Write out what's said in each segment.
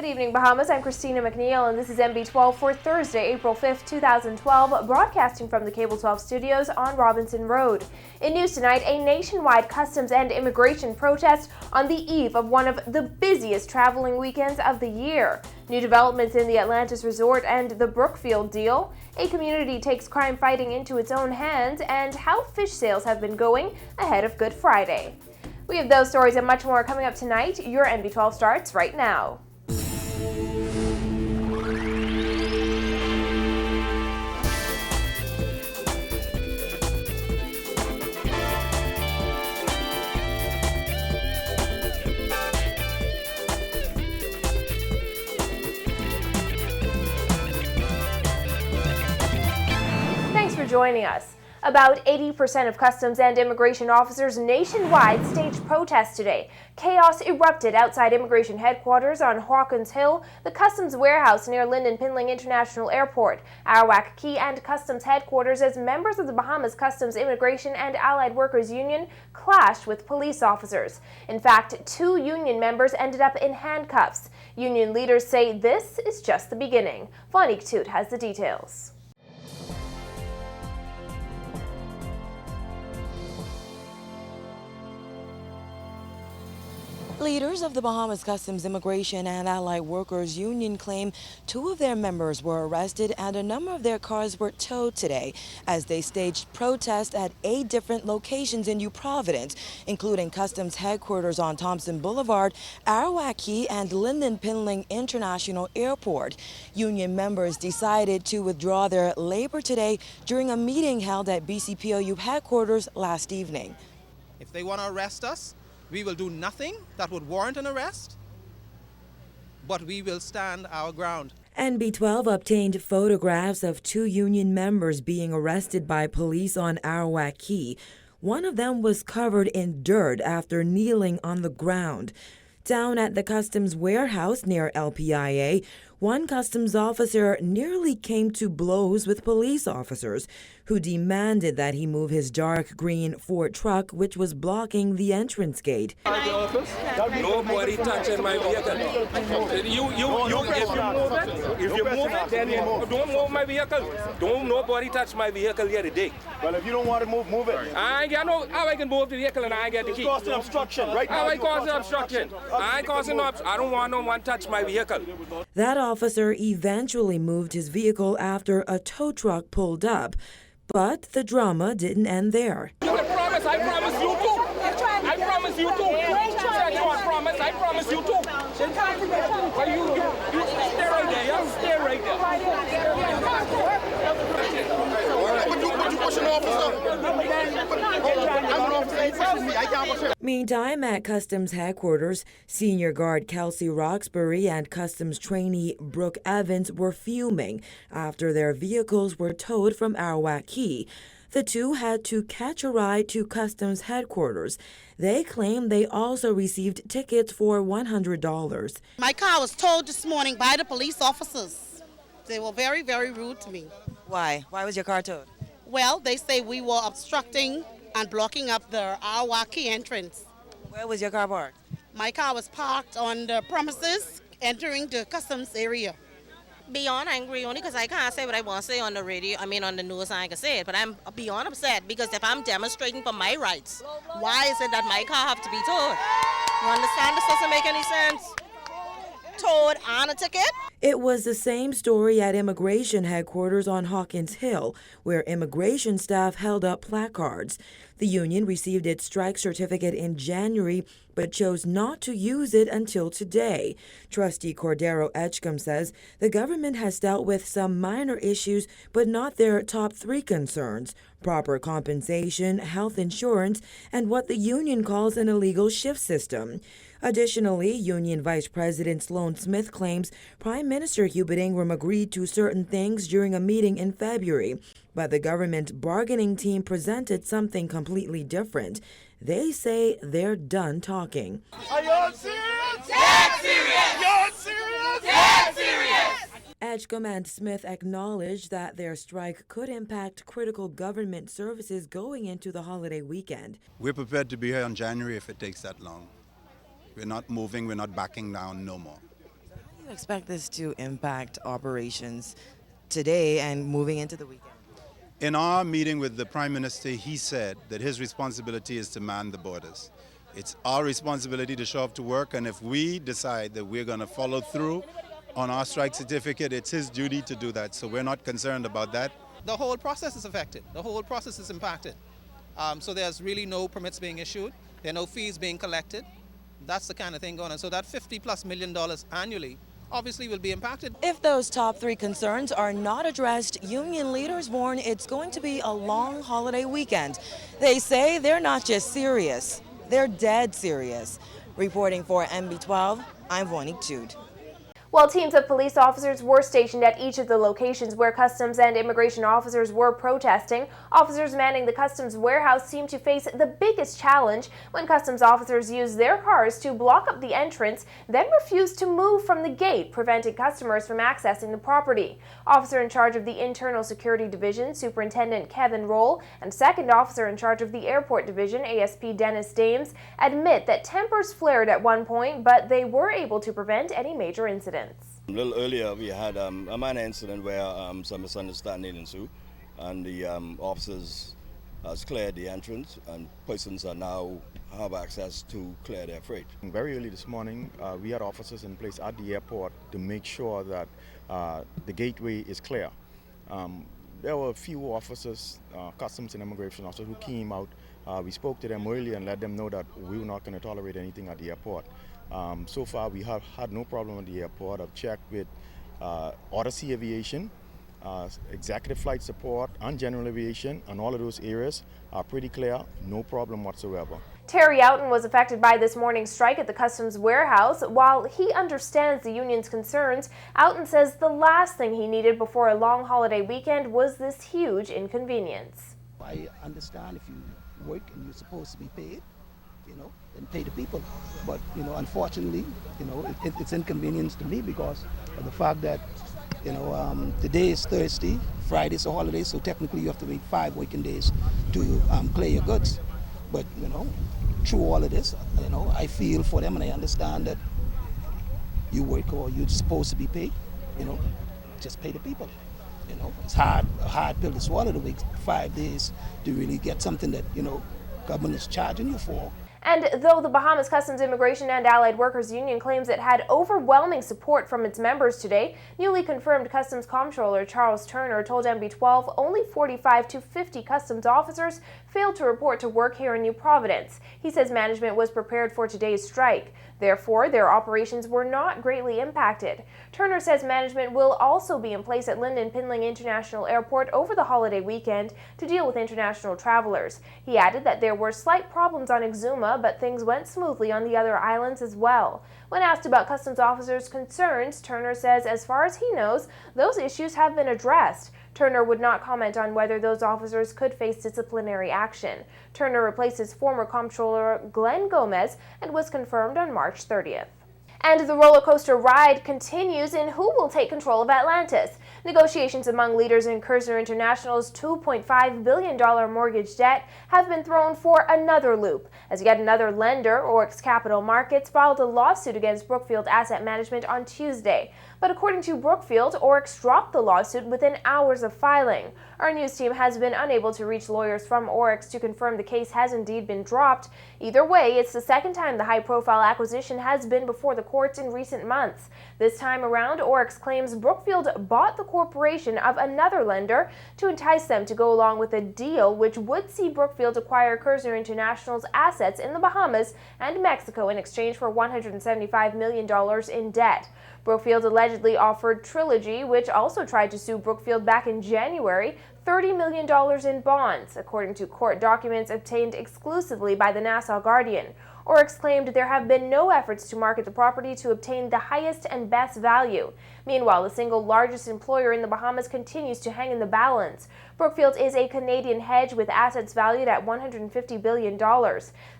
Good evening, Bahamas. I'm Christina McNeil, and this is MB12 for Thursday, April 5th, 2012, broadcasting from the Cable 12 studios on Robinson Road. In news tonight, a nationwide customs and immigration protest on the eve of one of the busiest traveling weekends of the year. New developments in the Atlantis Resort and the Brookfield deal. A community takes crime fighting into its own hands, and how fish sales have been going ahead of Good Friday. We have those stories and much more coming up tonight. Your MB12 starts right now. Thanks for joining us. About 80% of customs and immigration officers nationwide staged protests today. Chaos erupted outside immigration headquarters on Hawkins Hill, the customs warehouse near Lynden Pinling International Airport, Arawak Key, and customs headquarters as members of the Bahamas Customs Immigration and Allied Workers Union clashed with police officers. In fact, 2 union members ended up in handcuffs. Union leaders say this is just the beginning. Fonique Toot has the details. Leaders of the Bahamas Customs Immigration and Allied Workers Union claim 2 of their members were arrested and a number of their cars were towed today as they staged protests at 8 different locations in New Providence, including Customs headquarters on Thompson Boulevard, Arawak Key, and Lynden Pinling International Airport. Union members decided to withdraw their labor today during a meeting held at BCPOU headquarters last evening. If they want to arrest us, we will do nothing that would warrant an arrest, but we will stand our ground. NB12 obtained photographs of 2 union members being arrested by police on Arawak Key. One of them was covered in dirt after kneeling on the ground. Down at the customs warehouse near LPIA, one customs officer nearly came to blows with police officers who demanded that he move his dark green Ford truck, which was blocking the entrance gate. Nobody touching my vehicle. If you move it, then don't move my vehicle. Don't nobody touch my vehicle here today. Well, if you don't want to move it. I ain't got no, how I can move the vehicle and I ain't get the key. It's causing obstruction, right? How I causing obstruction? I ain't causing obstruction. I don't want no one touch my vehicle. That officer eventually moved his vehicle after a tow truck pulled up. But the drama didn't end there. You can promise, I promise you too. I promise you too. Said you want promise, I promise you too. Well, you stay right there, yeah? Stay right there. What you pushing officer? I'm an officer, he pushing me, I can't push him. Meantime, at Customs headquarters, Senior Guard Kelsey Roxbury and Customs trainee Brooke Evans were fuming after their vehicles were towed from Arawak Key. The 2 had to catch a ride to Customs headquarters. They claim they also received tickets for $100. My car was towed this morning by the police officers. They were very, very rude to me. Why? Why was your car towed? Well, they say we were obstructing and blocking up the Arawak Key entrance. Where was your car parked? My car was parked on the premises entering the customs area. Beyond angry only because I can't say what I want to say on the radio, on the news, I can say it, but I'm beyond upset because if I'm demonstrating for my rights, why is it that my car have to be towed? You understand? This doesn't make any sense. Towed on a ticket? It was the same story at immigration headquarters on Hawkins Hill, where immigration staff held up placards. The union received its strike certificate in January, but chose not to use it until today. Trustee Cordero Edgecombe says the government has dealt with some minor issues, but not their top 3 concerns: proper compensation, health insurance, and what the union calls an illegal shift system. Additionally, Union Vice President Sloan Smith claims Prime Minister Hubert Ingram agreed to certain things during a meeting in February, but the government bargaining team presented something completely different. They say they're done talking. Are you serious? Dead serious! You're serious? Dead serious! Edgecombe and Smith acknowledged that their strike could impact critical government services going into the holiday weekend. We're prepared to be here in January if it takes that long. We're not moving, we're not backing down no more. How do you expect this to impact operations today and moving into the weekend? In our meeting with the Prime Minister, he said that his responsibility is to man the borders. It's our responsibility to show up to work, and if we decide that we're going to follow through on our strike certificate, it's his duty to do that. So we're not concerned about that. The whole process is affected. The whole process is impacted. So there's really no permits being issued. There are no fees being collected. That's the kind of thing going on. So that $50+ million annually obviously will be impacted. If those top three concerns are not addressed, union leaders warn it's going to be a long holiday weekend. They say they're not just serious, they're dead serious. Reporting for MB12, I'm Vonique Jude. While teams of police officers were stationed at each of the locations where customs and immigration officers were protesting, officers manning the customs warehouse seemed to face the biggest challenge when customs officers used their cars to block up the entrance, then refused to move from the gate, preventing customers from accessing the property. Officer in charge of the Internal Security Division, Superintendent Kevin Roll, and second officer in charge of the Airport Division, ASP Dennis Dames, admit that tempers flared at one point, but they were able to prevent any major incidents. A little earlier, we had a minor incident where some misunderstanding ensued, and the officers has cleared the entrance, and persons are now have access to clear their freight. Very early this morning, we had officers in place at the airport to make sure that the gateway is clear. There were a few officers, customs and immigration officers, who came out. We spoke to them earlier and let them know that we were not going to tolerate anything at the airport. So far, we have had no problem at the airport. I've checked with Odyssey Aviation, Executive Flight Support, and General Aviation, and all of those areas are pretty clear, no problem whatsoever. Terry Outen was affected by this morning's strike at the customs warehouse. While he understands the union's concerns, Outen says the last thing he needed before a long holiday weekend was this huge inconvenience. I understand if you work and you're supposed to be paid, and pay the people. But, unfortunately, it's inconvenience to me because of the fact that, today is Thursday, Friday's a holiday, so technically you have to wait 5 working days to clear your goods. But, through all of this, I feel for them and I understand that you work or you're supposed to be paid, just pay the people. It's a hard pill to swallow to wait 5 days to really get something that, government is charging you for. And though the Bahamas Customs, Immigration and Allied Workers Union claims it had overwhelming support from its members today, newly confirmed Customs Comptroller Charles Turner told MB12 only 45 to 50 customs officers failed to report to work here in New Providence. He says management was prepared for today's strike. Therefore, their operations were not greatly impacted. Turner says management will also be in place at Lynden Pinling International Airport over the holiday weekend to deal with international travelers. He added that there were slight problems on Exuma, but things went smoothly on the other islands as well. When asked about customs officers' concerns, Turner says as far as he knows, those issues have been addressed. Turner would not comment on whether those officers could face disciplinary action. Turner replaces former comptroller Glenn Gomez and was confirmed on March 30th. And the roller coaster ride continues in who will take control of Atlantis. Negotiations among leaders in Kerzner International's $2.5 billion mortgage debt have been thrown for another loop, as yet another lender, Oryx Capital Markets, filed a lawsuit against Brookfield Asset Management on Tuesday. But according to Brookfield, Oryx dropped the lawsuit within hours of filing. Our news team has been unable to reach lawyers from Oryx to confirm the case has indeed been dropped. Either way, it's the second time the high-profile acquisition has been before the courts in recent months. This time around, Oryx claims Brookfield bought the corporation of another lender to entice them to go along with a deal which would see Brookfield acquire Kerzner International's assets in the Bahamas and Mexico in exchange for $175 million in debt. Brookfield allegedly offered Trilogy, which also tried to sue Brookfield back in January, $30 million in bonds, according to court documents obtained exclusively by the Nassau Guardian. Oryx claimed there have been no efforts to market the property to obtain the highest and best value. Meanwhile, the single largest employer in the Bahamas continues to hang in the balance. Brookfield is a Canadian hedge with assets valued at $150 billion.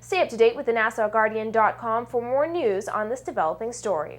Stay up to date with the NassauGuardian.com for more news on this developing story.